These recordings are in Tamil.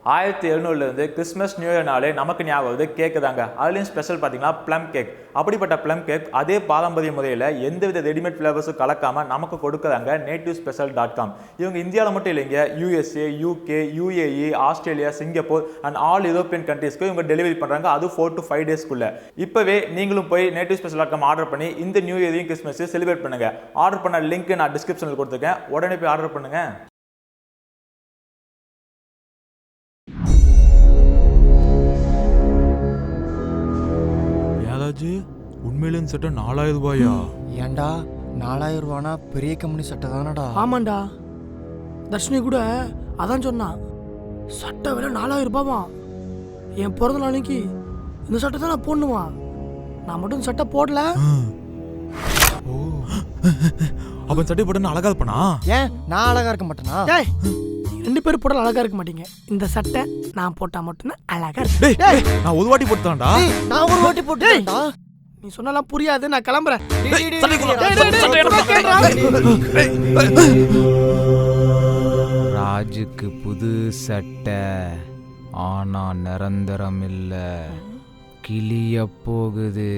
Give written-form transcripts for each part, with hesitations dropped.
1700 கிறிஸ்மஸ் நியூ இயர் நாளே நமக்கு ஞாபகம் கேக்கு தாங்க. அதுலேயும் ஸ்பெஷல் பார்த்தீங்கன்னா ப்ளம் கேக். அப்படிப்பட்ட ப்ளம் கேக் அதே பாரம்பரிய முறையில் எந்தவித ரெடிமேட் ஃப்ளேவர்ஸும் கலக்காம நமக்கு கொடுக்குறாங்க nativespecial.com. இவங்க இந்தியாவில் மட்டும் இல்லைங்க, USA, UK, UAE, Australia, Singapore and all European கண்ட்ரீஸ்க்கு இவங்க டெலிவரி பண்ணுறாங்க. அது 4 to 5 daysக்குள்ள. இப்போவே நீங்களும் போய் nativespecial.com ஆர்டர் பண்ணி இந்த நியூ இயரையும் கிறிஸ்மஸையும் செலிப்ரேட் பண்ணுங்க. ஆர்டர் பண்ண லிங்க் நான் டிஸ்கிரிப்ஷனில் கொடுத்துருக்கேன். உடனே போய் ஆர்டர் பண்ணுங்க. உண்மையிலே சட்டை 4000 ரூபாயா? ஏண்டா 4000 ரூபானா பெரிய கம்பெனி சட்டை தானடா? ஆமாண்டா, தர்ஷினி கூட அதான் சொன்னான். சட்டை விலை 4000 ரூபாவா? என் பிறந்த நாளைக்கு இந்த சட்டை தான் நான் போடணுமா? நான் மட்டும் சட்டை போடல. அவன் சட்டை போட்டு அழகா இருப்பானா? ஏன் நான் அழகா இருக்க மாட்டேனா? டேய், 2 பேரும் போட்டால் அழகா இருக்க மாட்டீங்க. இந்த சட்டை நான் போட்டா மட்டும்தான் அழகா இருக்கு. நான் ஒரு வாட்டி போட்டுதான்டா. நான் ஒரு வாட்டி போட்டுடா. நீ சொன்னாலாம் புரியாது, நான் கிளம்புறேன். ராஜுக்கு புது சட்டை, ஆனா நிரந்தரம் இல்ல, கிளிய போகுது.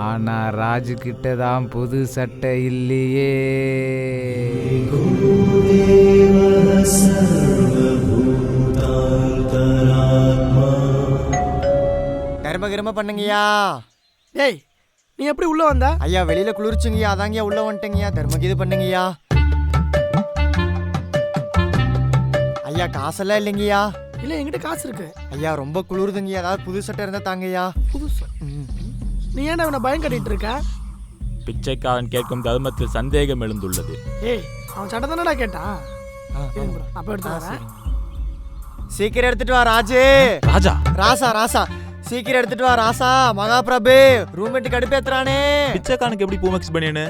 ஆனா ராஜு கிட்ட தான் புது சட்டை இல்லையே. கர்ம பண்ணுங்கய்யா. டேய், நீ எப்படி உள்ள வந்த? ஐயா வெளியில குளிர்ச்சுங்கய்யா, அதாங்கய்யா உள்ள வந்துட்டேங்கய்யா. தர்மக்கு இது பண்ணுங்கய்யா. ஐயா காசெல்லாம் இல்லைங்கய்யா. இல்ல, என்கிட்ட காசு இருக்கு. ஐயா ரொம்ப குளிருதுங்கய்யா, ஏதாவது புது சட்டை இருந்தா தாங்கய்யா. புதுசா? நீ ஏன்டா அவனை பயம் கட்டிட்டு இருக்க? பிச்சைக்காரன் கேட்கும் தர்மத்தில் சந்தேகம் எழுந்துள்ளது. ஏய், அவன் சட்டை தானடா கேட்டான். அப்ப எடுத்து வரேன். சீக்கிரம் எடுத்துட்டு வா ராஜு. ராஜா ராசா ராசா சீக்கிரம் எடுத்துட்டு வா ராசா. மகாபிரபு ரூம்மேட் கடுப்பேத்துறானே. பிச்சைக்காரனுக்கு எப்படி பூ மிக்ஸ் பண்ணியனு?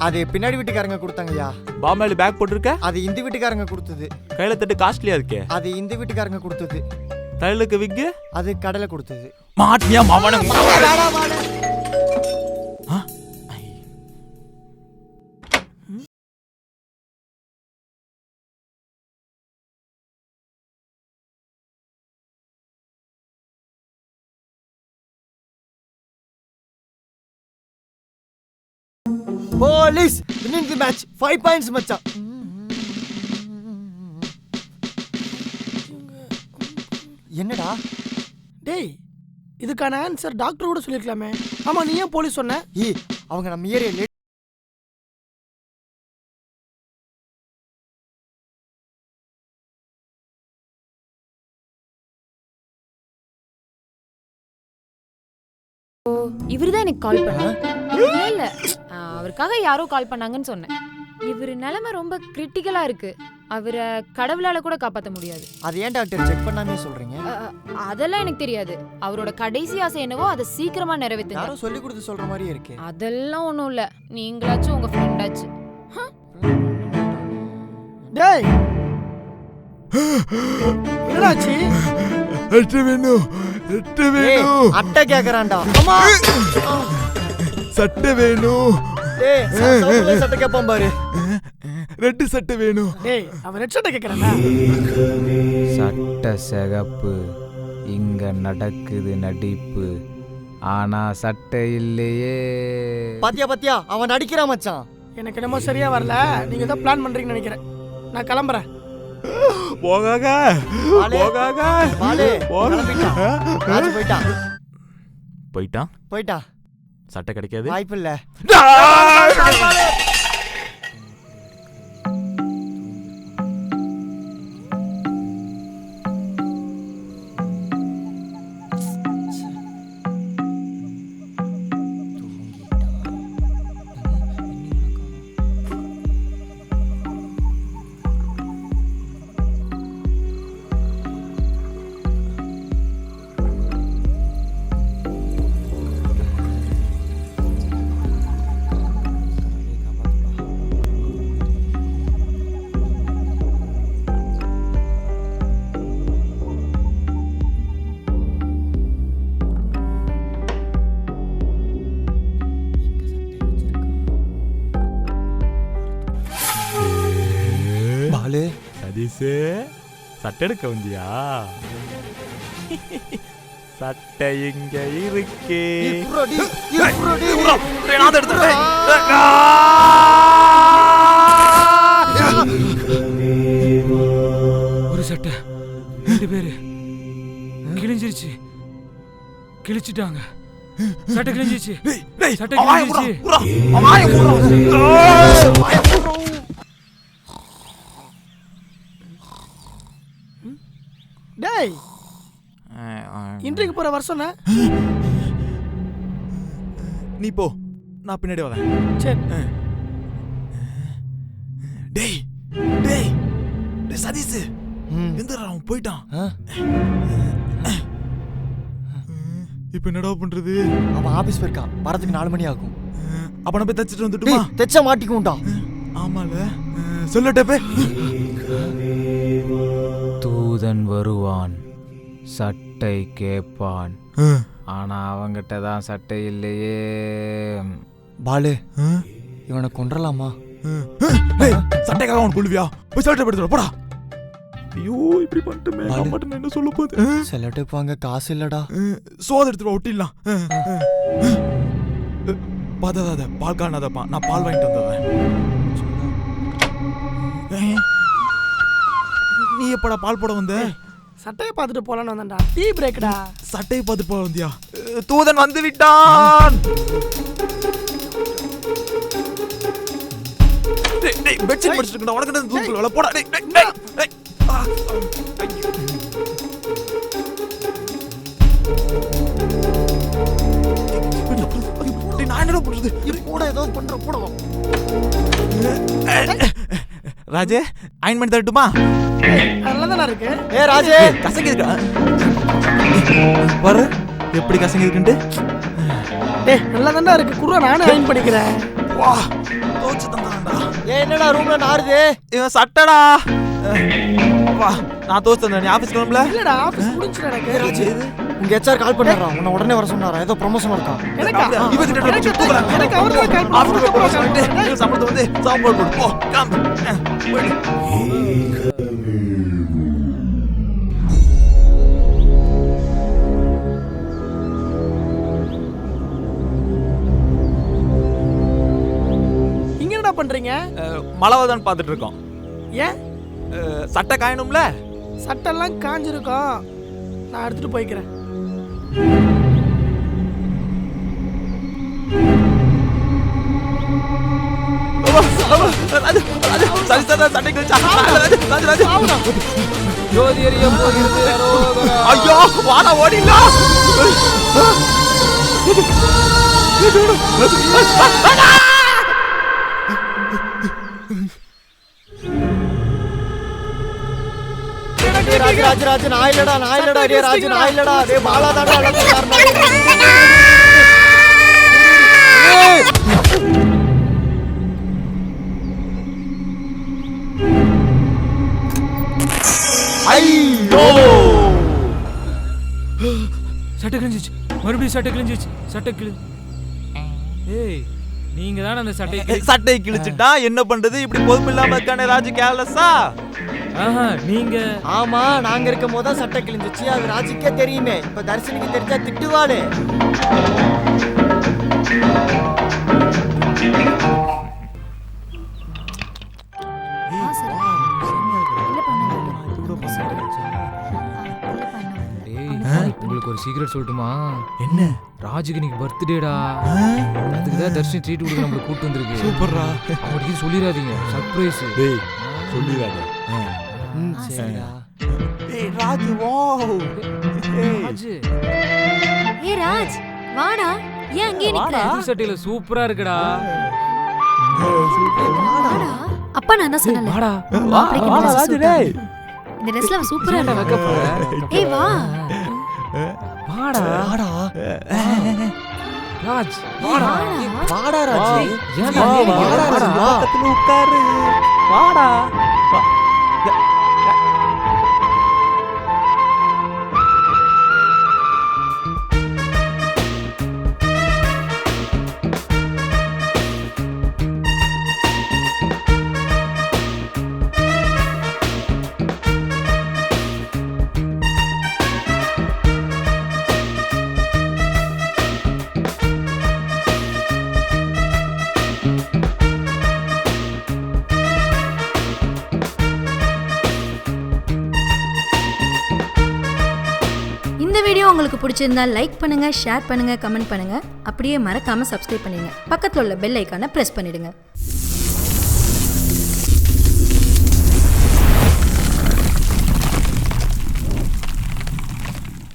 அது பின்னாடி வீட்டுக்காரங்க கொடுத்தாங்கய்யா. பாமாலி பேக் போட்டிருக்க? அது இந்த வீட்டுக்காரங்க கொடுத்தது. கையில தட்டு காஸ்ட்லியா இருக்கே. அது இந்த வீட்டுக்காரங்க கொடுத்தது. தலையிலுக்கு விக்கு? அது கடலை கொடுத்தது. மாட்டியா மாவன? Police winning the match 5 points மச்சான். என்னடா? டேய், இதுக்கான ஆன்சர் டாக்டர் கூட சொல்லிருக்கலாமே. ஆமா, நீ ஏன் போலீஸ் சொன்ன? அவங்க நம்ம ஏரியா இவருதான் எனக்கு கால் பண்ணாரு. இல்ல, அவருக்காக யாரோ கால் பண்ணாங்கன்னு சொன்னேன். இவரு நிலைமை ரொம்ப கிரிட்டிக்கலா இருக்கு. அவரை கடவுளால கூட காப்பாற்ற முடியாது. அது ஏன் டாக்டர் செக் பண்ணாமே சொல்றீங்க? அதெல்லாம் எனக்கு தெரியாது. அவரோட கடைசி ஆசை என்னவோ அதை சீக்கிரமா நிறைவேத்துங்க. யாரோ சொல்லி கொடுத்து சொல்ற மாதிரி இருக்கு. அதெல்லாம் ஒண்ணும் இல்ல, நீங்களாச்சும் உங்க ஃப்ரெண்டாச்சு. டேய், என்னடாச்சு? அட்டை வேணும், அட்டை வேணும். அட்டை கேக்குறான்டா. அம்மா சட்டை வேணும். டேய், சட்டை கேப்போம் பாரு. ரெட் சட்டை வேணும். டேய், அவன் ரெட் சட்டை கேக்குறான்டா. சட்டை சிகப்பு, இங்க நடக்குது நடிப்பு, ஆனா சட்டை இல்லையே. பாத்தியா அவன் நடிக்கிறான் மச்சான். எனக்கு என்னமோ சரியா வரல. நீங்க ஏதோ பிளான் பண்றீங்கன்னு நினைக்கிறேன். நான் கிளம்புறேன். போகாக போகாக போயிட்டான். சட்டை கிடைக்காது, வாய்ப்பு இல்ல. சதீஷே, சட்டை எடுக்க வந்தியா? சட்டை இங்க இருக்கு. ஒரு சட்டை 2 பேரு கிழிஞ்சிருச்சு. கிழிச்சிட்டாங்க. சட்டை கிழிஞ்சிருச்சு. சட்டை கிழிஞ்சிருச்சு. டேய் இன்றைக்கு போற வருஷம் நீ போ, நான் பின்னாடி வரேன். சரி. டேய் டேய் டேய் சதீஷ், எந்திரா, அவன் போயிட்டான். இப்போ என்னடா பண்றது? அவன் ஆபீஸ் போயிருக்கான், வரதுக்கு 4 மணி ஆகும். அப்ப நம்ம போய் தச்சிட்டு வந்துட்டுமா? தெச்ச மாட்டிக்கும்டா. ஆமால, சொல்லட்டே. தூதன் வருவான், சட்டை கேட்பான். ஆனா அவங்கிட்ட தான் சட்டை இல்லையே. பாலு, இவனை கொன்றலாமா? சட்டைக்காக அவன் கொள்வியா? போய் சட்டை எடுத்துட்டு போடா. ஐயோ, இப்படி பண்ணிட்டுமே. அம்மாட்ட என்ன சொல்ல போகுது? செல்லட்டே வாங்க காசு இல்லடா. சோத எடுத்துட்டு ஒட்டிடலாம். பாதாத பால் காணாதப்பா, நான் பால் வாங்கிட்டு வந்துடுறேன். நீ எப்படா பால் போட வந்த? சட்டையை பார்த்துட்டு போலான்னு வந்தேன்டா. டீ பிரேக்டா. சட்டையை பார்த்து போட வந்தியா? தூதன் வந்து விட்டான். பெட்ஷீட் படிச்சிட்டு உனக்கு என்ன தூக்குல வல போடா. டேய் டேய் டேய். நான் என்ன பண்றது? போட ஏதோ பண்ற போடுவோம். ராஜே, அயன்மெண்ட் தரட்டுமா? நல்லதானே இருக்கு. ராஜே, கசங்கி இருக்கா பாரு, எப்படி கசங்கி இருக்குன்ட்டு. டேய் நல்லதானே இருக்கு. குர்ரா, நானே அயன் பண்ணிக்கிறேன். வா, தோச்சு தந்தான்டா. என்னடா ரூம்ல நாறுது? இவன் சட்டடா. வா, நான் தோச்சு தந்தேன். நீ ஆபீஸ் கிளம்பல? இல்லடா, ஆபீஸ் முடிஞ்சிட்டு எனக்கு. ராஜே, உங்க ஹெச்ஆர் கால் பண்ணாரா? உன்னை உடனே வர சொன்னாரா? ஏதோ ப்ரமோஷன் இருக்கா? எனக்கு எனக்கு அவர்தான் கால் பண்ணாரு. சம்பளத்தை வந்து சாப்பாடு போடு. போ, கம். போயிடு. இங்க என்னடா பண்றீங்க? மலவதான் பார்த்துட்டு இருக்கோம். ஏன்? சட்டை காயணும்ல. சட்டெல்லாம் காஞ்சிருக்கும், நான் எடுத்துட்டு போய்க்கிறேன். சட்டை கிழிச்சா. ஜோதி எரிய போகிறது. ஐயோ, வாடா ஓடிடலாம். ராஜராஜன் ஆயிலடா, நாயிலடா. டே ராஜன் ஆயிலடா. டே பாலா தான்டா அலக்காரனா. ஐயோ, சட்டை கிழிஞ்சிச்சு. மறுபடியும் சட்டை கிழிஞ்சிச்சு. சட்டை கிழி. ஏய், நீங்க தானே அந்த சட்டை கிழிச்சிட்டா என்ன பண்றது? இப்படி பொறுப்பு இல்லாம இருக்கானே ராஜு, கேர்லெஸ்ஸா? நீங்க. ஆமா, நாங்க இருக்கும் போது தான் சட்டை கிழிஞ்சிச்சு. அது ராஜுக்கே தெரியுமே. இப்ப தர்ஷனுக்கு தெரிஞ்சா திட்டுவாளே. உங்களுக்கு ஒரு சீக்ரெட் சொல்லட்டுமா? என்ன? ராஜுக்கு இன்னைக்கு பர்த்டேடா. அதுக்கு தான் தர்ஷன் ட்ரீட் கொடுக்க நம்மள கூட்டு வந்திருக்கு. சூப்பர்ரா. அவங்களுக்கு இது சொல்லிடாதீங்க, சர்ப்ரைஸ். டேய், சொல்லிடாத. சரிடா. ஏய் ராஜு, வாவ். ராஜு, ஏய் ராஜ், வாடா. ஏன் அங்கே நிக்கிற? புது சட்டையில சூப்பரா இருக்குடா. வாடா. அப்பா நான் தான் சொன்னல. வாடா. வாடா ராஜு. டேய், இந்த ட்ரெஸ்ல சூப்பரா இருக்கு. வைக்க போற. ஏய் வா. வாடா. வாடா. ராஜ், வாடா. வாடா ராஜு. ஏன்டா வா, நீ வாடா வாடா. ராஜு, வா. பக்கத்துல உட்காரு. வாடா. இந்த வீடியோ உங்களுக்கு பிடிச்சிருந்தா லைக் பண்ணுங்க, ஷேர் பண்ணுங்க, கமெண்ட் பண்ணுங்க. அப்படியே மறக்காம சப்ஸ்கிரைப் பண்ணிடுங்க. பக்கத்துல உள்ள பெல் ஐக்கானை பிரஸ் பண்ணிடுங்க.